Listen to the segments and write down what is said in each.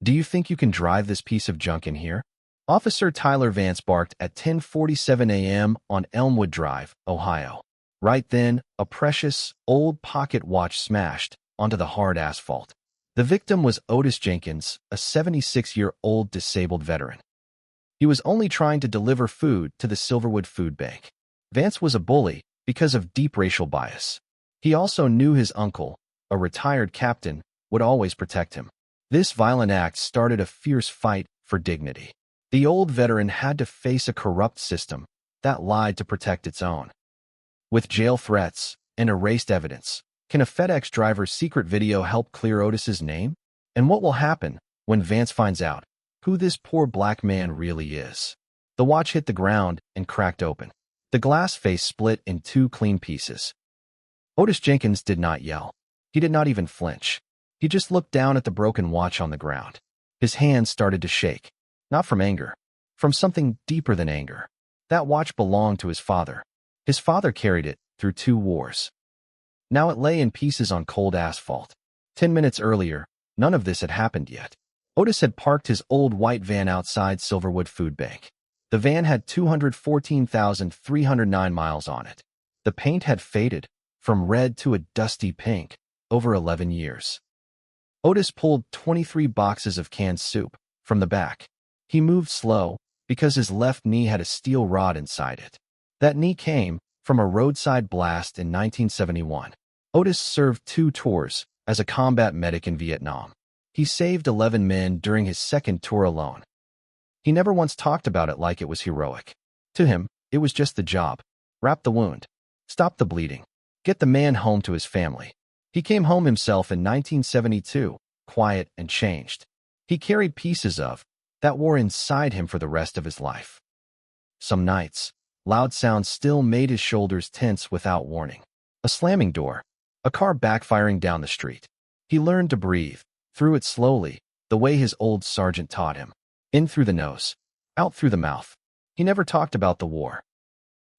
Do you think you can drive this piece of junk in here? Officer Tyler Vance barked at 10:47 a.m. on Elmwood Drive, Ohio. Right then, a precious, old pocket watch smashed onto the hard asphalt. The victim was Otis Jenkins, a 76-year-old disabled veteran. He was only trying to deliver food to the Silverwood Food Bank. Vance was a bully because of deep racial bias. He also knew his uncle, a retired captain, would always protect him. This violent act started a fierce fight for dignity. The old veteran had to face a corrupt system that lied to protect its own. With jail threats and erased evidence, can a FedEx driver's secret video help clear Otis's name? And what will happen when Vance finds out who this poor black man really is? The watch hit the ground and cracked open. The glass face split in two clean pieces. Otis Jenkins did not yell. He did not even flinch. He just looked down at the broken watch on the ground. His hands started to shake, not from anger, from something deeper than anger. That watch belonged to his father. His father carried it through 2 wars. Now it lay in pieces on cold asphalt. 10 minutes earlier, none of this had happened yet. Otis had parked his old white van outside Silverwood Food Bank. The van had 214,309 miles on it. The paint had faded from red to a dusty pink over 11 years. Otis pulled 23 boxes of canned soup from the back. He moved slow because his left knee had a steel rod inside it. That knee came from a roadside blast in 1971. Otis served 2 tours as a combat medic in Vietnam. He saved 11 men during his second tour alone. He never once talked about it like it was heroic. To him, it was just the job. Wrap the wound. Stop the bleeding. Get the man home to his family. He came home himself in 1972, quiet and changed. He carried pieces of that war inside him for the rest of his life. Some nights, loud sounds still made his shoulders tense without warning. A slamming door, a car backfiring down the street. He learned to breathe, through it slowly, the way his old sergeant taught him. In through the nose, out through the mouth. He never talked about the war.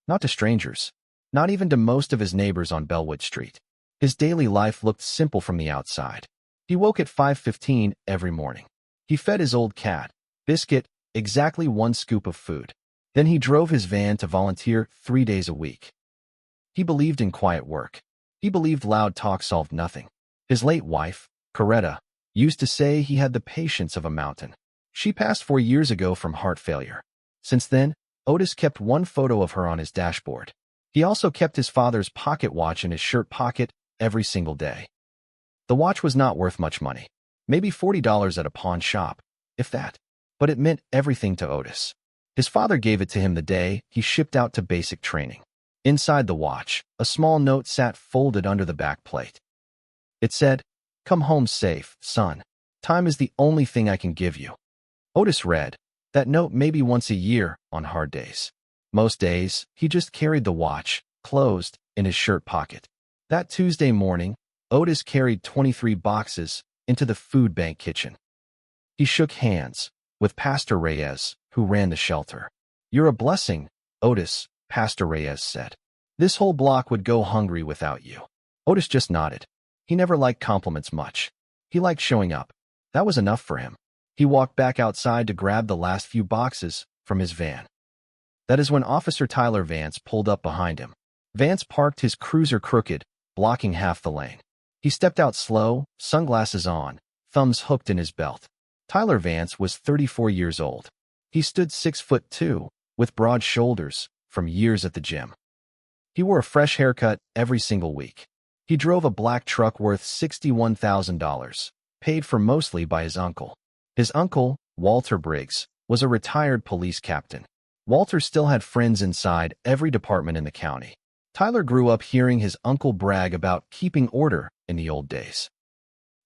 Not to strangers, not even to most of his neighbors on Bellwood Street. His daily life looked simple from the outside. He woke at 5:15 every morning. He fed his old cat, Biscuit, exactly 1 scoop of food. Then he drove his van to volunteer 3 days a week. He believed in quiet work. He believed loud talk solved nothing. His late wife, Coretta, used to say he had the patience of a mountain. She passed 4 years ago from heart failure. Since then, Otis kept 1 photo of her on his dashboard. He also kept his father's pocket watch in his shirt pocket every single day. The watch was not worth much money, maybe $40 at a pawn shop, if that, but it meant everything to Otis. His father gave it to him the day he shipped out to basic training. Inside the watch, a small note sat folded under the back plate. It said, "Come home safe, son. Time is the only thing I can give you." Otis read that note maybe once a year on hard days. Most days, he just carried the watch, closed, in his shirt pocket. That Tuesday morning, Otis carried 23 boxes into the food bank kitchen. He shook hands with Pastor Reyes, who ran the shelter. "You're a blessing, Otis," Pastor Reyes said. "This whole block would go hungry without you." Otis just nodded. He never liked compliments much. He liked showing up. That was enough for him. He walked back outside to grab the last few boxes from his van. That is when Officer Tyler Vance pulled up behind him. Vance parked his cruiser crooked, blocking half the lane. He stepped out slow, sunglasses on, thumbs hooked in his belt. Tyler Vance was 34 years old. He stood 6'2", with broad shoulders, from years at the gym. He wore a fresh haircut every single week. He drove a black truck worth $61,000, paid for mostly by his uncle. His uncle, Walter Briggs, was a retired police captain. Walter still had friends inside every department in the county. Tyler grew up hearing his uncle brag about keeping order in the old days.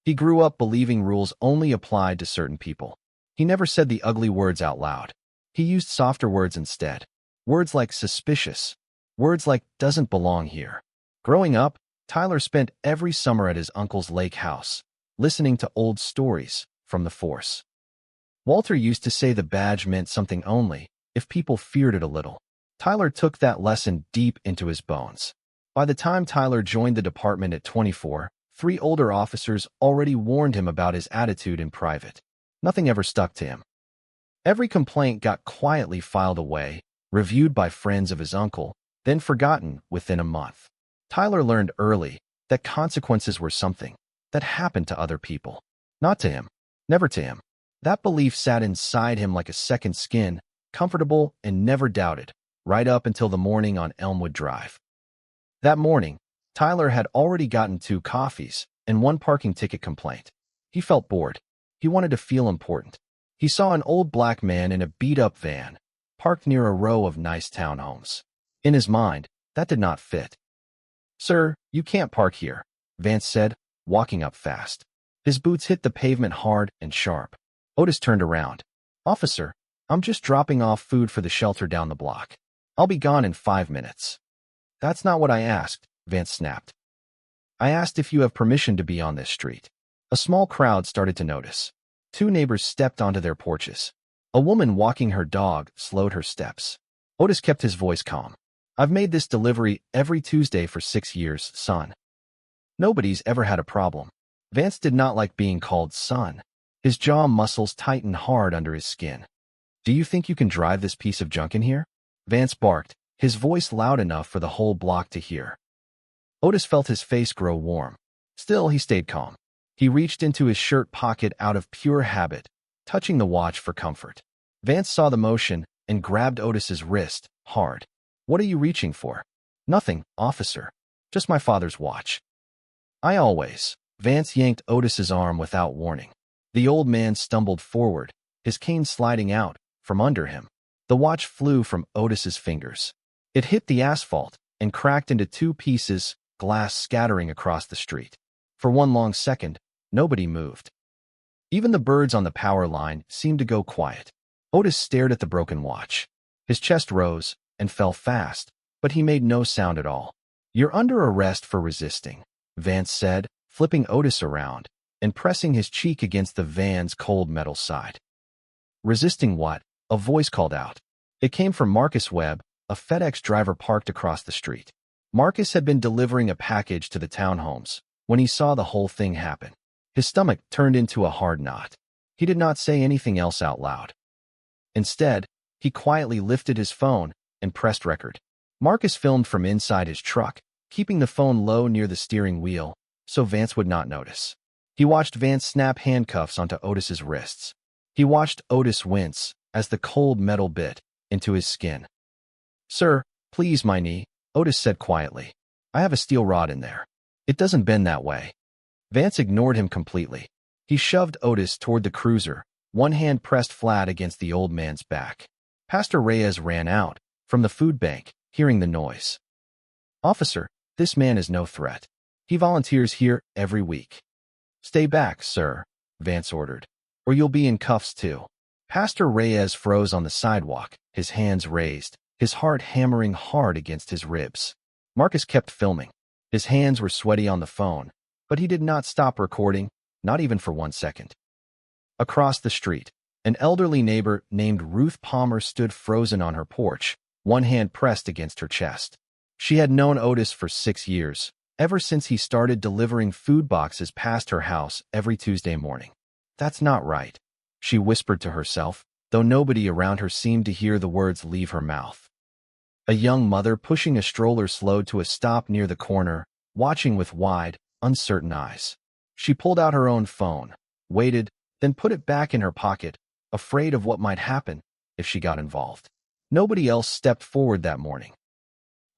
He grew up believing rules only applied to certain people. He never said the ugly words out loud. He used softer words instead. Words like suspicious. Words like doesn't belong here. Growing up, Tyler spent every summer at his uncle's lake house, listening to old stories from the force. Walter used to say the badge meant something only if people feared it a little. Tyler took that lesson deep into his bones. By the time Tyler joined the department at 24, 3 older officers already warned him about his attitude in private. Nothing ever stuck to him. Every complaint got quietly filed away, reviewed by friends of his uncle, then forgotten within a month. Tyler learned early that consequences were something that happened to other people, not to him, never to him. That belief sat inside him like a second skin, comfortable and never doubted, right up until the morning on Elmwood Drive. That morning, Tyler had already gotten 2 coffees and 1 parking ticket complaint. He felt bored. He wanted to feel important. He saw an old black man in a beat-up van, parked near a row of nice townhomes. In his mind, that did not fit. "Sir, you can't park here," Vance said, walking up fast. His boots hit the pavement hard and sharp. Otis turned around. "Officer, I'm just dropping off food for the shelter down the block. I'll be gone in 5 minutes. "That's not what I asked," Vance snapped. "I asked if you have permission to be on this street." A small crowd started to notice. 2 neighbors stepped onto their porches. A woman walking her dog slowed her steps. Otis kept his voice calm. "I've made this delivery every Tuesday for 6 years, son. Nobody's ever had a problem." Vance did not like being called son. His jaw muscles tightened hard under his skin. "Do you think you can drive this piece of junk in here?" Vance barked, his voice loud enough for the whole block to hear. Otis felt his face grow warm. Still, he stayed calm. He reached into his shirt pocket out of pure habit, touching the watch for comfort. Vance saw the motion and grabbed Otis's wrist, hard. "What are you reaching for?" "Nothing, officer. Just my father's watch." "I always—" Vance yanked Otis's arm without warning. The old man stumbled forward, his cane sliding out from under him. The watch flew from Otis's fingers. It hit the asphalt and cracked into 2 pieces, glass scattering across the street. For 1 long second, nobody moved. Even the birds on the power line seemed to go quiet. Otis stared at the broken watch. His chest rose and fell fast, but he made no sound at all. "You're under arrest for resisting," Vance said, flipping Otis around and pressing his cheek against the van's cold metal side. "Resisting what?" a voice called out. It came from Marcus Webb, a FedEx driver parked across the street. Marcus had been delivering a package to the townhomes when he saw the whole thing happen. His stomach turned into a hard knot. He did not say anything else out loud. Instead, he quietly lifted his phone and pressed record. Marcus filmed from inside his truck, keeping the phone low near the steering wheel so Vance would not notice. He watched Vance snap handcuffs onto Otis's wrists. He watched Otis wince as the cold metal bit into his skin. "Sir, please, my knee," Otis said quietly. "I have a steel rod in there. It doesn't bend that way." Vance ignored him completely. He shoved Otis toward the cruiser, one hand pressed flat against the old man's back. Pastor Reyes ran out from the food bank, hearing the noise. "Officer, this man is no threat. He volunteers here every week." "Stay back, sir," Vance ordered, "or you'll be in cuffs too." Pastor Reyes froze on the sidewalk, his hands raised, his heart hammering hard against his ribs. Marcus kept filming. His hands were sweaty on the phone, but he did not stop recording, not even for 1 second. Across the street, an elderly neighbor named Ruth Palmer stood frozen on her porch, one hand pressed against her chest. She had known Otis for 6 years, ever since he started delivering food boxes past her house every Tuesday morning. "That's not right," she whispered to herself, though nobody around her seemed to hear the words leave her mouth. A young mother pushing a stroller slowed to a stop near the corner, watching with wide, uncertain eyes. She pulled out her own phone, waited, then put it back in her pocket, afraid of what might happen if she got involved. Nobody else stepped forward that morning.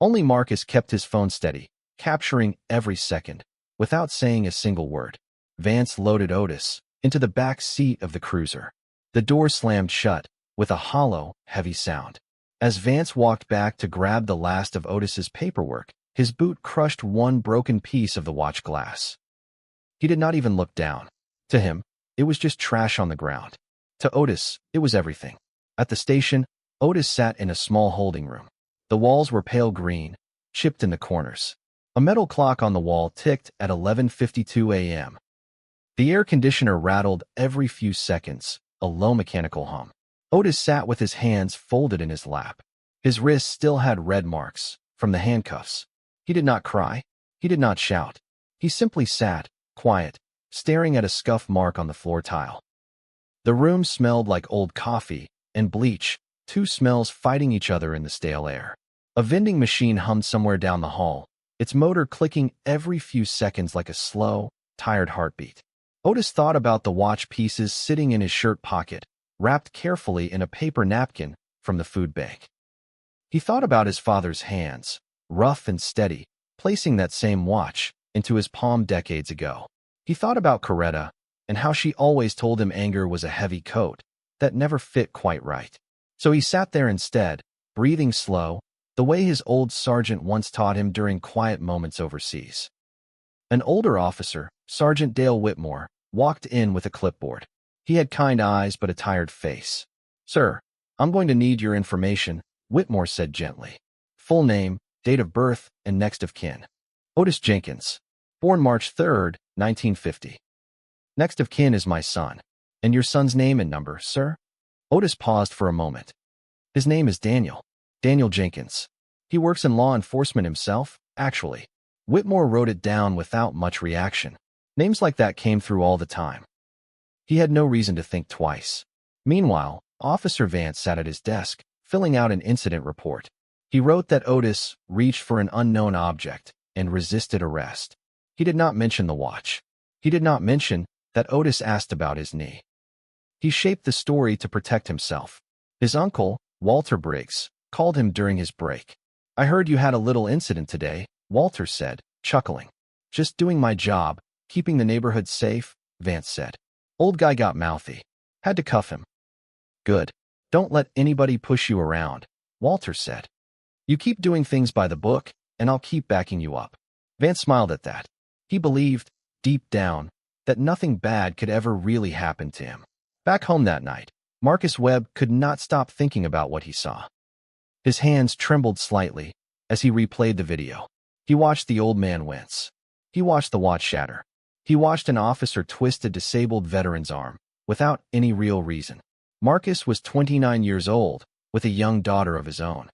Only Marcus kept his phone steady, capturing every second, without saying a single word. Vance loaded Otis into the back seat of the cruiser. The door slammed shut, with a hollow, heavy sound. As Vance walked back to grab the last of Otis's paperwork, his boot crushed one broken piece of the watch glass. He did not even look down. To him, it was just trash on the ground. To Otis, it was everything. At the station, Otis sat in a small holding room. The walls were pale green, chipped in the corners. A metal clock on the wall ticked at 11:52 a.m. The air conditioner rattled every few seconds, a low mechanical hum. Otis sat with his hands folded in his lap. His wrists still had red marks from the handcuffs. He did not cry. He did not shout. He simply sat, quiet, staring at a scuff mark on the floor tile. The room smelled like old coffee and bleach, two smells fighting each other in the stale air. A vending machine hummed somewhere down the hall, its motor clicking every few seconds like a slow, tired heartbeat. Otis thought about the watch pieces sitting in his shirt pocket, wrapped carefully in a paper napkin from the food bank. He thought about his father's hands, rough and steady, placing that same watch into his palm decades ago. He thought about Coretta and how she always told him anger was a heavy coat that never fit quite right. So he sat there instead, breathing slow, the way his old sergeant once taught him during quiet moments overseas. An older officer, Sergeant Dale Whitmore, walked in with a clipboard. He had kind eyes but a tired face. "Sir, I'm going to need your information," Whitmore said gently. "Full name, date of birth, and next of kin." "Otis Jenkins. Born March 3rd, 1950. Next of kin is my son. And your son's name and number, sir?" Otis paused for a moment. "His name is Daniel. Daniel Jenkins. He works in law enforcement himself, actually." Whitmore wrote it down without much reaction. Names like that came through all the time. He had no reason to think twice. Meanwhile, Officer Vance sat at his desk, filling out an incident report. He wrote that Otis reached for an unknown object and resisted arrest. He did not mention the watch. He did not mention that Otis asked about his knee. He shaped the story to protect himself. His uncle, Walter Briggs, called him during his break. "I heard you had a little incident today," Walter said, chuckling. "Just doing my job, keeping the neighborhood safe," Vance said. Old guy got mouthy. "Had to cuff him." "Good. Don't let anybody push you around," Walter said. "You keep doing things by the book, and I'll keep backing you up." Vance smiled at that. He believed, deep down, that nothing bad could ever really happen to him. Back home that night, Marcus Webb could not stop thinking about what he saw. His hands trembled slightly as he replayed the video. He watched the old man wince. He watched the watch shatter. He watched an officer twist a disabled veteran's arm, without any real reason. Marcus was 29 years old, with a young daughter of his own.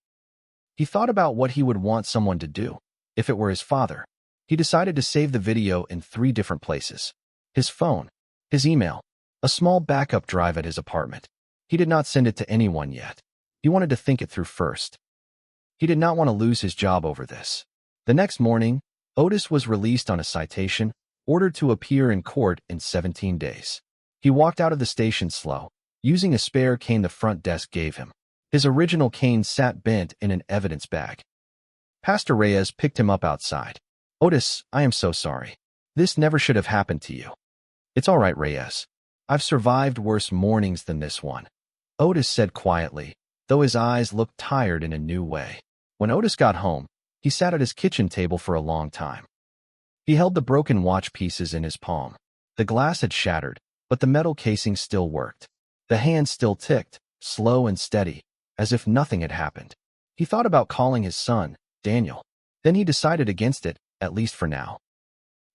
He thought about what he would want someone to do, if it were his father. He decided to save the video in 3 different places. His phone, his email, a small backup drive at his apartment. He did not send it to anyone yet. He wanted to think it through first. He did not want to lose his job over this. The next morning, Otis was released on a citation, ordered to appear in court in 17 days. He walked out of the station slow, using a spare cane the front desk gave him. His original cane sat bent in an evidence bag. Pastor Reyes picked him up outside. "Otis, I am so sorry. This never should have happened to you." "It's all right, Reyes. I've survived worse mornings than this one," Otis said quietly, though his eyes looked tired in a new way. When Otis got home, he sat at his kitchen table for a long time. He held the broken watch pieces in his palm. The glass had shattered, but the metal casing still worked. The hand still ticked, slow and steady, as if nothing had happened. He thought about calling his son, Daniel. Then he decided against it, at least for now.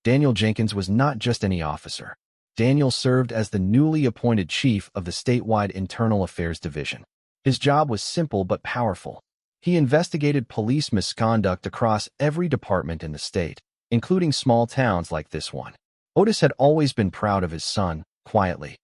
Daniel Jenkins was not just any officer. Daniel served as the newly appointed chief of the statewide Internal Affairs Division. His job was simple but powerful. He investigated police misconduct across every department in the state, including small towns like this one. Otis had always been proud of his son, quietly.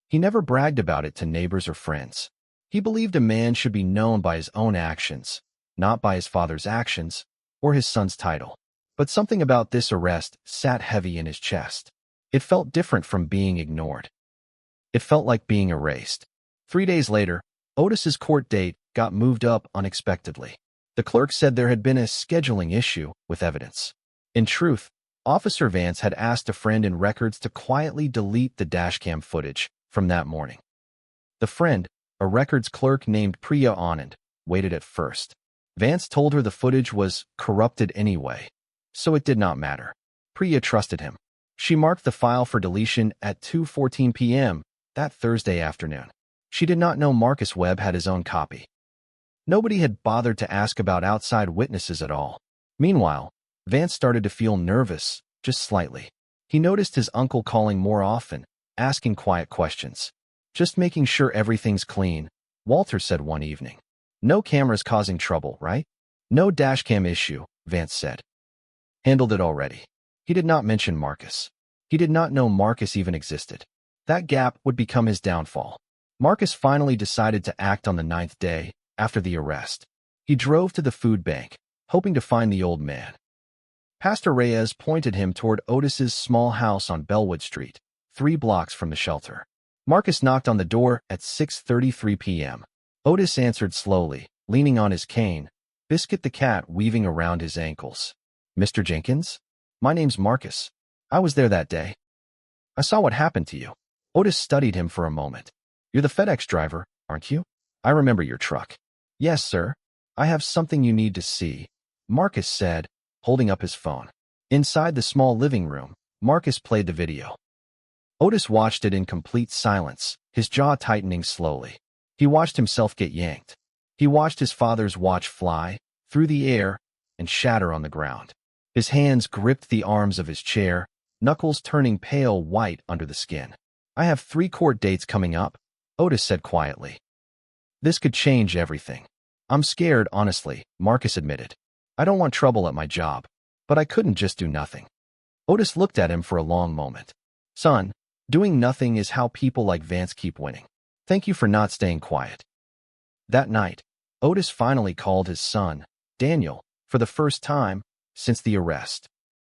He never bragged about it to neighbors or friends. He believed a man should be known by his own actions, not by his father's actions or his son's title. But something about this arrest sat heavy in his chest. It felt different from being ignored. It felt like being erased. 3 days later, Otis's court date got moved up unexpectedly. The clerk said there had been a scheduling issue with evidence. In truth, Officer Vance had asked a friend in records to quietly delete the dashcam footage from that morning. The friend, a records clerk named Priya Anand, waited at first. Vance told her the footage was corrupted anyway, so it did not matter. Priya trusted him. She marked the file for deletion at 2:14 p.m. that Thursday afternoon. She did not know Marcus Webb had his own copy. Nobody had bothered to ask about outside witnesses at all. Meanwhile, Vance started to feel nervous, just slightly. He noticed his uncle calling more often, asking quiet questions. "Just making sure everything's clean," Walter said one evening. "No cameras causing trouble, right?" "No dashcam issue," Vance said. "Handled it already." He did not mention Marcus. He did not know Marcus even existed. That gap would become his downfall. Marcus finally decided to act on the 9th day after the arrest. He drove to the food bank, hoping to find the old man. Pastor Reyes pointed him toward Otis's small house on Bellwood Street, 3 blocks from the shelter. Marcus knocked on the door at 6:33 p.m. Otis answered slowly, leaning on his cane, Biscuit the cat weaving around his ankles. "Mr. Jenkins? My name's Marcus. I was there that day. I saw what happened to you." Otis studied him for a moment. "You're the FedEx driver, aren't you? I remember your truck." "Yes, sir. I have something you need to see," Marcus said, holding up his phone. Inside the small living room, Marcus played the video. Otis watched it in complete silence, his jaw tightening slowly. He watched himself get yanked. He watched his father's watch fly through the air and shatter on the ground. His hands gripped the arms of his chair, knuckles turning pale white under the skin. "I have 3 court dates coming up," Otis said quietly. "This could change everything." "I'm scared, honestly," Marcus admitted. "I don't want trouble at my job, but I couldn't just do nothing." Otis looked at him for a long moment. "Son, doing nothing is how people like Vance keep winning. Thank you for not staying quiet." That night, Otis finally called his son, Daniel, for the first time since the arrest.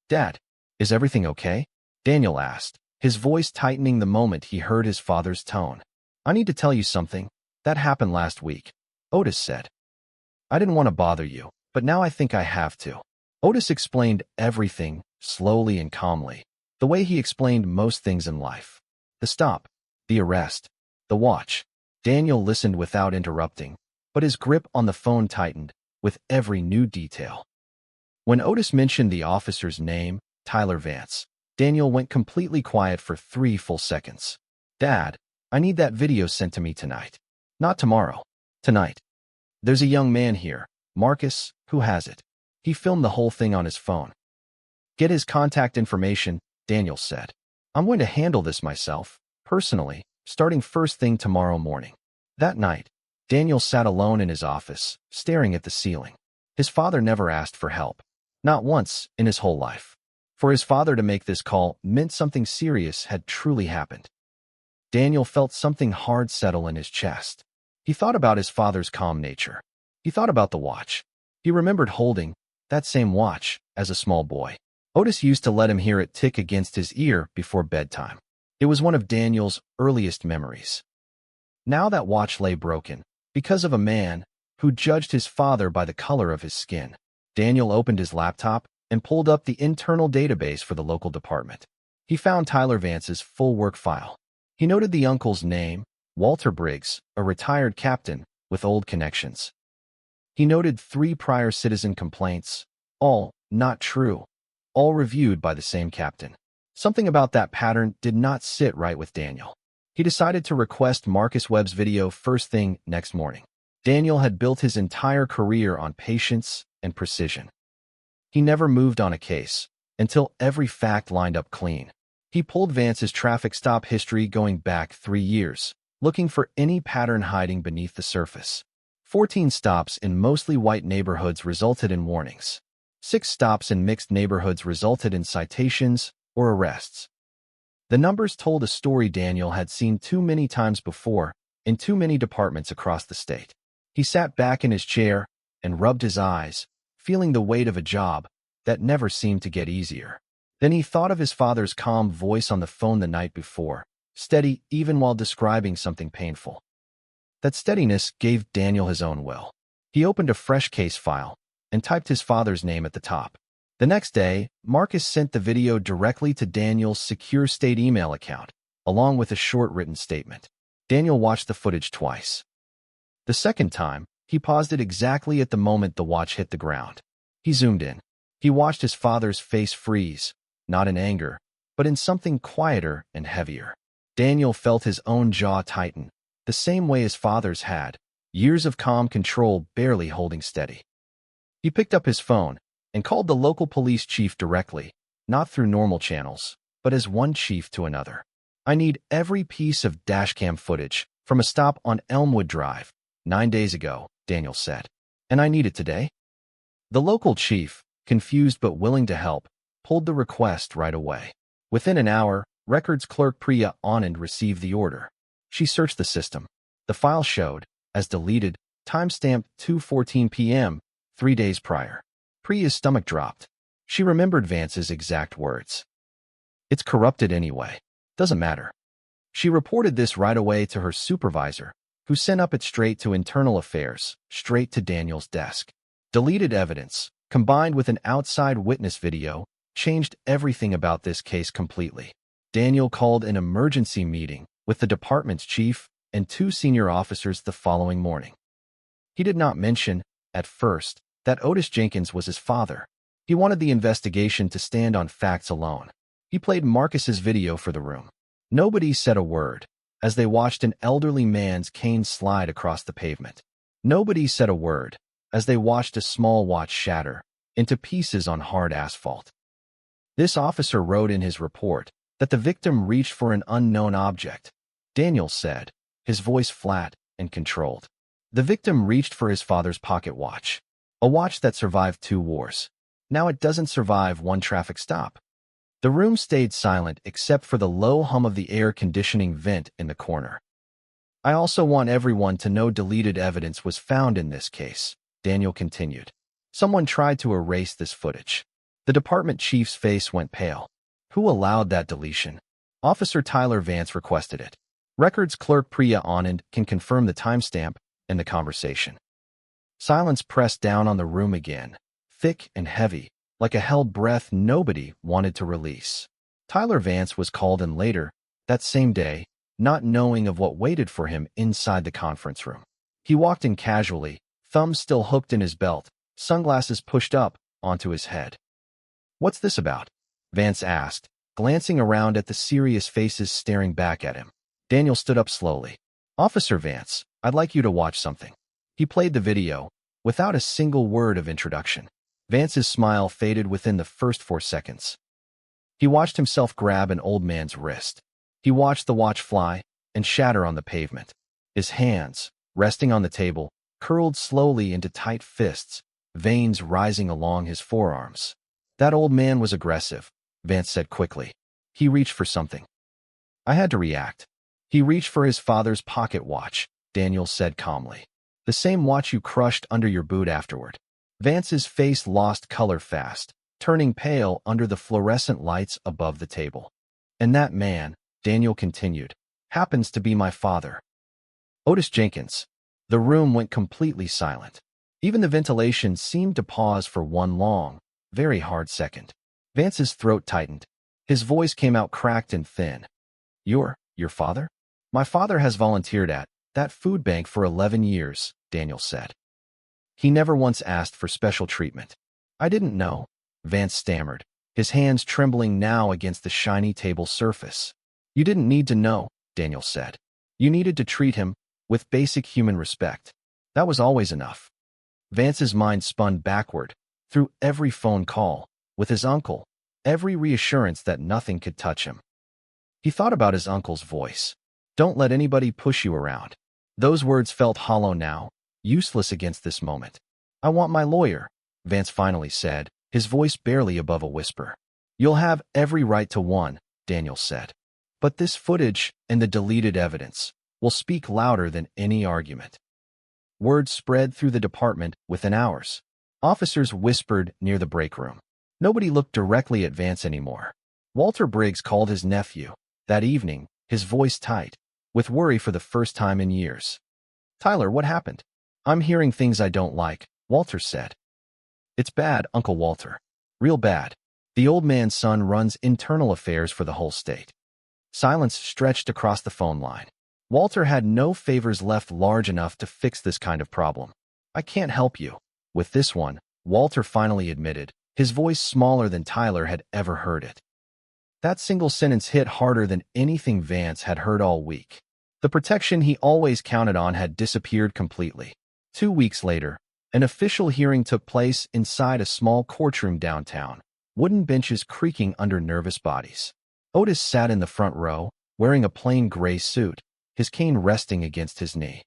"Dad, is everything okay?" Daniel asked, his voice tightening the moment he heard his father's tone. "I need to tell you something. That happened last week," Otis said. "I didn't want to bother you, but now I think I have to." Otis explained everything, slowly and calmly, the way he explained most things in life. The stop, the arrest, the watch. Daniel listened without interrupting, but his grip on the phone tightened with every new detail. When Otis mentioned the officer's name, Tyler Vance, Daniel went completely quiet for 3 full seconds. "Dad, I need that video sent to me tonight. Not tomorrow. Tonight. There's a young man here, Marcus, who has it. He filmed the whole thing on his phone." "Get his contact information," Daniel said. "I'm going to handle this myself, personally, starting first thing tomorrow morning." That night, Daniel sat alone in his office, staring at the ceiling. His father never asked for help. Not once in his whole life. For his father to make this call meant something serious had truly happened. Daniel felt something hard settle in his chest. He thought about his father's calm nature. He thought about the watch. He remembered holding that same watch as a small boy. Otis used to let him hear it tick against his ear before bedtime. It was one of Daniel's earliest memories. Now that watch lay broken, because of a man who judged his father by the color of his skin. Daniel opened his laptop and pulled up the internal database for the local department. He found Tyler Vance's full work file. He noted the uncle's name, Walter Briggs, a retired captain with old connections. He noted 3 prior citizen complaints, all not true, all reviewed by the same captain. Something about that pattern did not sit right with Daniel. He decided to request Marcus Webb's video first thing next morning. Daniel had built his entire career on patience and precision. He never moved on a case until every fact lined up clean. He pulled Vance's traffic stop history going back 3 years, looking for any pattern hiding beneath the surface. 14 stops in mostly white neighborhoods resulted in warnings. 6 stops in mixed neighborhoods resulted in citations or arrests. The numbers told a story Daniel had seen too many times before in too many departments across the state. He sat back in his chair and rubbed his eyes, feeling the weight of a job that never seemed to get easier. Then he thought of his father's calm voice on the phone the night before, steady even while describing something painful. That steadiness gave Daniel his own will. He opened a fresh case file and typed his father's name at the top. The next day, Marcus sent the video directly to Daniel's secure state email account, along with a short written statement. Daniel watched the footage twice. The second time, he paused it exactly at the moment the watch hit the ground. He zoomed in. He watched his father's face freeze, not in anger, but in something quieter and heavier. Daniel felt his own jaw tighten, the same way his father's had, years of calm control barely holding steady. He picked up his phone and called the local police chief directly, not through normal channels, but as one chief to another. "I need every piece of dashcam footage from a stop on Elmwood Drive 9 days ago," Daniel said. "And I need it today." The local chief, confused but willing to help, pulled the request right away. Within an hour, Records clerk Priya Anand received the order. She searched the system. The file showed, as deleted, timestamp 2:14 p.m., 3 days prior. Priya's stomach dropped. She remembered Vance's exact words. It's corrupted anyway. Doesn't matter. She reported this right away to her supervisor, who sent it straight to internal affairs, straight to Daniel's desk. Deleted evidence, combined with an outside witness video, changed everything about this case completely. Daniel called an emergency meeting with the department's chief and 2 senior officers the following morning. He did not mention, at first, that Otis Jenkins was his father. He wanted the investigation to stand on facts alone. He played Marcus's video for the room. Nobody said a word as they watched an elderly man's cane slide across the pavement. Nobody said a word as they watched a small watch shatter into pieces on hard asphalt. This officer wrote in his report that the victim reached for an unknown object. Daniel said, his voice flat and controlled. The victim reached for his father's pocket watch, a watch that survived 2 wars. Now it doesn't survive 1 traffic stop. The room stayed silent except for the low hum of the air conditioning vent in the corner. I also want everyone to know deleted evidence was found in this case, Daniel continued. Someone tried to erase this footage. The department chief's face went pale. Who allowed that deletion? Officer Tyler Vance requested it. Records clerk Priya Anand can confirm the timestamp and the conversation. Silence pressed down on the room again, thick and heavy, like a held breath nobody wanted to release. Tyler Vance was called in later, that same day, not knowing of what waited for him inside the conference room. He walked in casually, thumbs still hooked in his belt, sunglasses pushed up onto his head. What's this about? Vance asked, glancing around at the serious faces staring back at him. Daniel stood up slowly. Officer Vance, I'd like you to watch something. He played the video, without a single word of introduction. Vance's smile faded within the first 4 seconds. He watched himself grab an old man's wrist. He watched the watch fly and shatter on the pavement. His hands, resting on the table, curled slowly into tight fists, veins rising along his forearms. That old man was aggressive, Vance said quickly. He reached for something. I had to react. He reached for his father's pocket watch, Daniel said calmly. The same watch you crushed under your boot afterward. Vance's face lost color fast, turning pale under the fluorescent lights above the table. And that man, Daniel continued, happens to be my father. Otis Jenkins. The room went completely silent. Even the ventilation seemed to pause for one long, very hard second. Vance's throat tightened. His voice came out cracked and thin. Your father? My father has volunteered at that food bank for 11 years, Daniel said. He never once asked for special treatment. I didn't know, Vance stammered, his hands trembling now against the shiny table surface. You didn't need to know, Daniel said. You needed to treat him with basic human respect. That was always enough. Vance's mind spun backward, through every phone call, with his uncle, every reassurance that nothing could touch him. He thought about his uncle's voice. Don't let anybody push you around. Those words felt hollow now, useless against this moment. I want my lawyer, Vance finally said, his voice barely above a whisper. You'll have every right to one, Daniel said. But this footage and the deleted evidence will speak louder than any argument. Word spread through the department within hours. Officers whispered near the break room. Nobody looked directly at Vance anymore. Walter Briggs called his nephew, that evening, his voice tight, with worry for the first time in years. Tyler, what happened? I'm hearing things I don't like, Walter said. It's bad, Uncle Walter. Real bad. The old man's son runs internal affairs for the whole state. Silence stretched across the phone line. Walter had no favors left large enough to fix this kind of problem. I can't help you. With this one, Walter finally admitted, his voice smaller than Tyler had ever heard it. That single sentence hit harder than anything Vance had heard all week. The protection he always counted on had disappeared completely. 2 weeks later, an official hearing took place inside a small courtroom downtown, wooden benches creaking under nervous bodies. Otis sat in the front row, wearing a plain gray suit, his cane resting against his knee.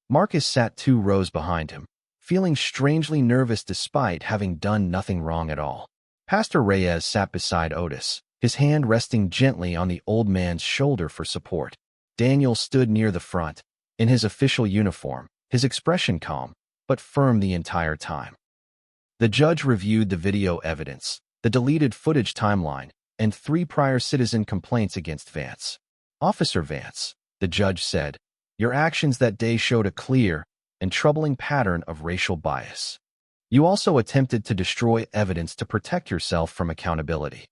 Marcus sat 2 rows behind him, feeling strangely nervous despite having done nothing wrong at all. Pastor Reyes sat beside Otis, his hand resting gently on the old man's shoulder for support. Daniel stood near the front, in his official uniform, his expression calm, but firm the entire time. The judge reviewed the video evidence, the deleted footage timeline, and 3 prior citizen complaints against Vance. "Officer Vance," the judge said, "your actions that day showed a clear and troubling pattern of racial bias. You also attempted to destroy evidence to protect yourself from accountability.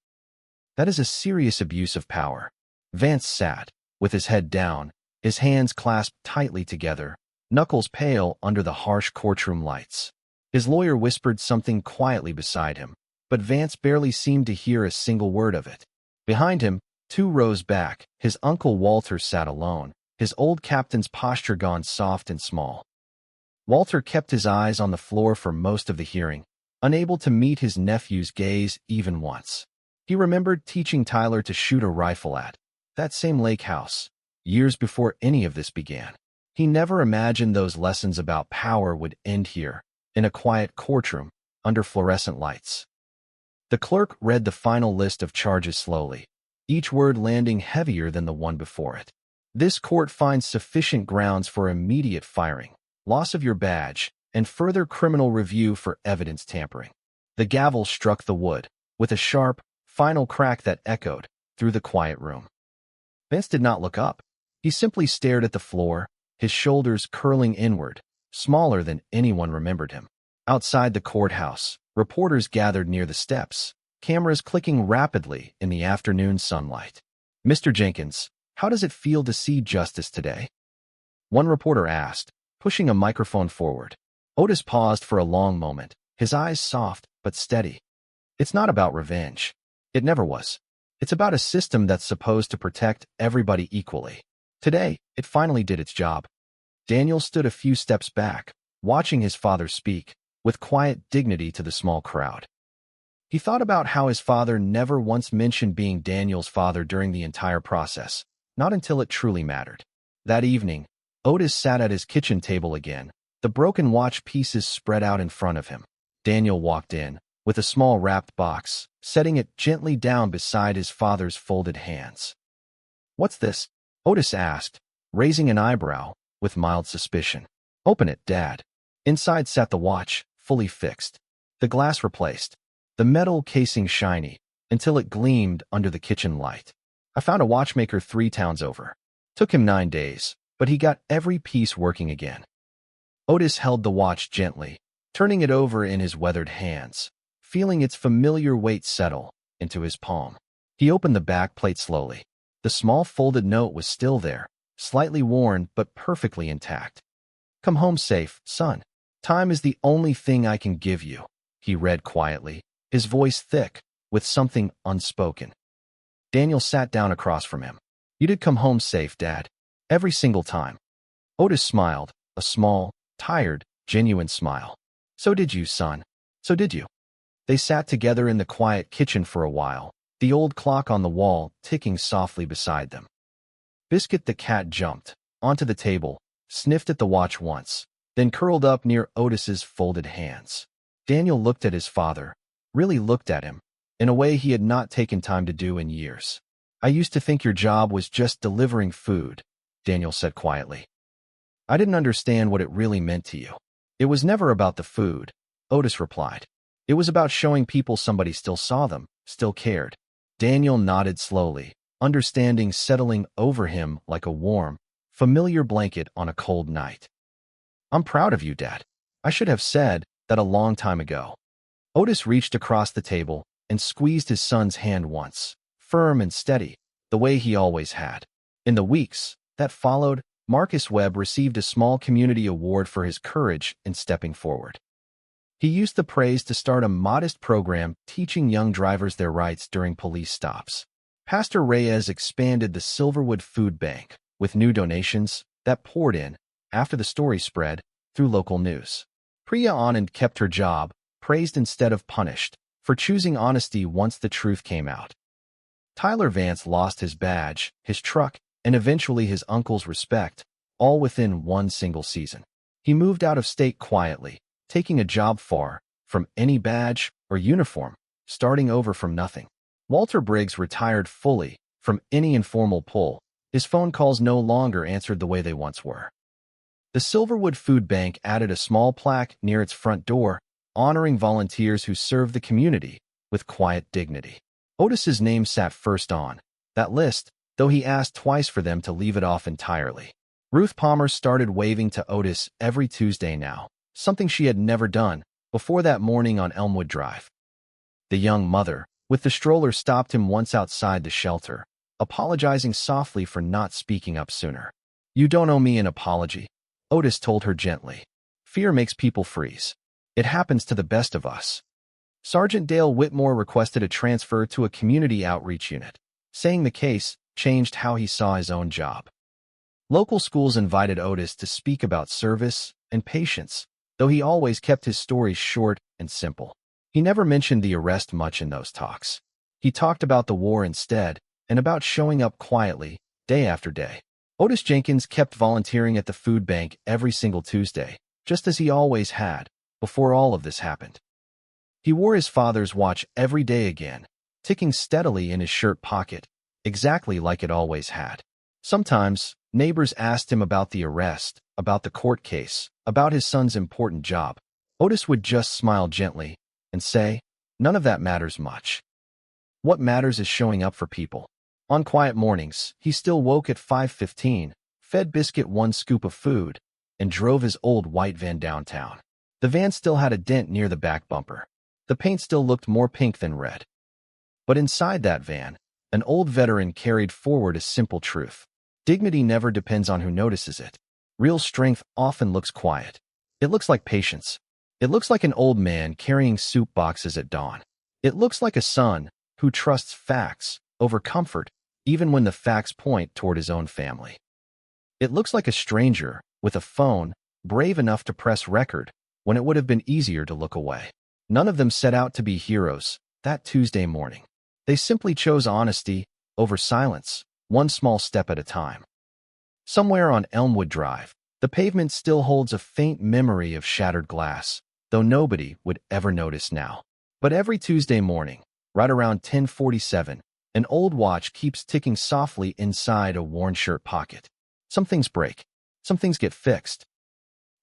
That is a serious abuse of power." Vance sat, with his head down, his hands clasped tightly together, knuckles pale under the harsh courtroom lights. His lawyer whispered something quietly beside him, but Vance barely seemed to hear a single word of it. Behind him, 2 rows back, his uncle Walter sat alone, his old captain's posture gone soft and small. Walter kept his eyes on the floor for most of the hearing, unable to meet his nephew's gaze even once. He remembered teaching Tyler to shoot a rifle at that same lake house, years before any of this began. He never imagined those lessons about power would end here, in a quiet courtroom, under fluorescent lights. The clerk read the final list of charges slowly, each word landing heavier than the one before it. "This court finds sufficient grounds for immediate firing, loss of your badge, and further criminal review for evidence tampering." The gavel struck the wood, with a sharp, final crack that echoed through the quiet room. Vance did not look up. He simply stared at the floor, his shoulders curling inward, smaller than anyone remembered him. Outside the courthouse, reporters gathered near the steps, cameras clicking rapidly in the afternoon sunlight. "Mr. Jenkins, how does it feel to see justice today?" one reporter asked, pushing a microphone forward. Otis paused for a long moment, his eyes soft but steady. "It's not about revenge. It never was. It's about a system that's supposed to protect everybody equally. Today, it finally did its job." Daniel stood a few steps back, watching his father speak, with quiet dignity to the small crowd. He thought about how his father never once mentioned being Daniel's father during the entire process, not until it truly mattered. That evening, Otis sat at his kitchen table again, the broken watch pieces spread out in front of him. Daniel walked in, with a small wrapped box, setting it gently down beside his father's folded hands. "What's this?" Otis asked, raising an eyebrow, with mild suspicion. "Open it, Dad." Inside sat the watch, fully fixed, the glass replaced, the metal casing shiny, until it gleamed under the kitchen light. "I found a watchmaker 3 towns over. Took him 9 days, but he got every piece working again." Otis held the watch gently, turning it over in his weathered hands, feeling its familiar weight settle into his palm. He opened the back plate slowly. The small folded note was still there, slightly worn but perfectly intact. "Come home safe, son. Time is the only thing I can give you," he read quietly, his voice thick, with something unspoken. Daniel sat down across from him. "You did come home safe, Dad. Every single time." Otis smiled, a small, tired, genuine smile. "So did you, son. So did you." They sat together in the quiet kitchen for a while, the old clock on the wall ticking softly beside them. Biscuit the cat jumped onto the table, sniffed at the watch once, then curled up near Otis's folded hands. Daniel looked at his father, really looked at him, in a way he had not taken time to do in years. "I used to think your job was just delivering food," Daniel said quietly. "I didn't understand what it really meant to you." "It was never about the food," Otis replied. "It was about showing people somebody still saw them, still cared." Daniel nodded slowly, understanding settling over him like a warm, familiar blanket on a cold night. "I'm proud of you, Dad. I should have said that a long time ago." Otis reached across the table and squeezed his son's hand once, firm and steady, the way he always had. In the weeks that followed, Marcus Webb received a small community award for his courage in stepping forward. He used the praise to start a modest program teaching young drivers their rights during police stops. Pastor Reyes expanded the Silverwood Food Bank with new donations that poured in, after the story spread, through local news. Priya Anand kept her job, praised instead of punished, for choosing honesty once the truth came out. Tyler Vance lost his badge, his truck, and eventually his uncle's respect, all within one single season. He moved out of state quietly, taking a job far from any badge or uniform, starting over from nothing. Walter Briggs retired fully from any informal pull. His phone calls no longer answered the way they once were. The Silverwood Food Bank added a small plaque near its front door, honoring volunteers who serve the community with quiet dignity. Otis's name sat first on that list, though he asked twice for them to leave it off entirely. Ruth Palmer started waving to Otis every Tuesday now, something she had never done before that morning on Elmwood Drive. The young mother, with the stroller, stopped him once outside the shelter, apologizing softly for not speaking up sooner. "You don't owe me an apology," Otis told her gently. "Fear makes people freeze. It happens to the best of us." Sergeant Dale Whitmore requested a transfer to a community outreach unit, saying the case changed how he saw his own job. Local schools invited Otis to speak about service and patience, though he always kept his stories short and simple. He never mentioned the arrest much in those talks. He talked about the war instead, and about showing up quietly, day after day. Otis Jenkins kept volunteering at the food bank every single Tuesday, just as he always had, before all of this happened. He wore his father's watch every day again, ticking steadily in his shirt pocket, exactly like it always had. Sometimes, neighbors asked him about the arrest, about the court case, about his son's important job. Otis would just smile gently and say, "None of that matters much. What matters is showing up for people." On quiet mornings, he still woke at 5:15, fed Biscuit one scoop of food, and drove his old white van downtown. The van still had a dent near the back bumper. The paint still looked more pink than red. But inside that van, an old veteran carried forward a simple truth. Dignity never depends on who notices it. Real strength often looks quiet. It looks like patience. It looks like an old man carrying soup boxes at dawn. It looks like a son who trusts facts over comfort, even when the facts point toward his own family. It looks like a stranger with a phone, brave enough to press record when it would have been easier to look away. None of them set out to be heroes that Tuesday morning. They simply chose honesty over silence, one small step at a time. Somewhere on Elmwood Drive, the pavement still holds a faint memory of shattered glass, though nobody would ever notice now. But every Tuesday morning, right around 10:47, an old watch keeps ticking softly inside a worn shirt pocket. Some things break, some things get fixed,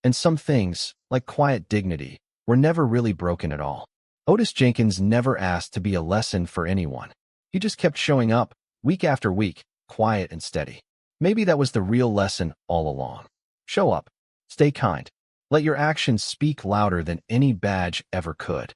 and some things, like quiet dignity, were never really broken at all. Otis Jenkins never asked to be a lesson for anyone. He just kept showing up, week after week, quiet and steady. Maybe that was the real lesson all along. Show up, stay kind, let your actions speak louder than any badge ever could.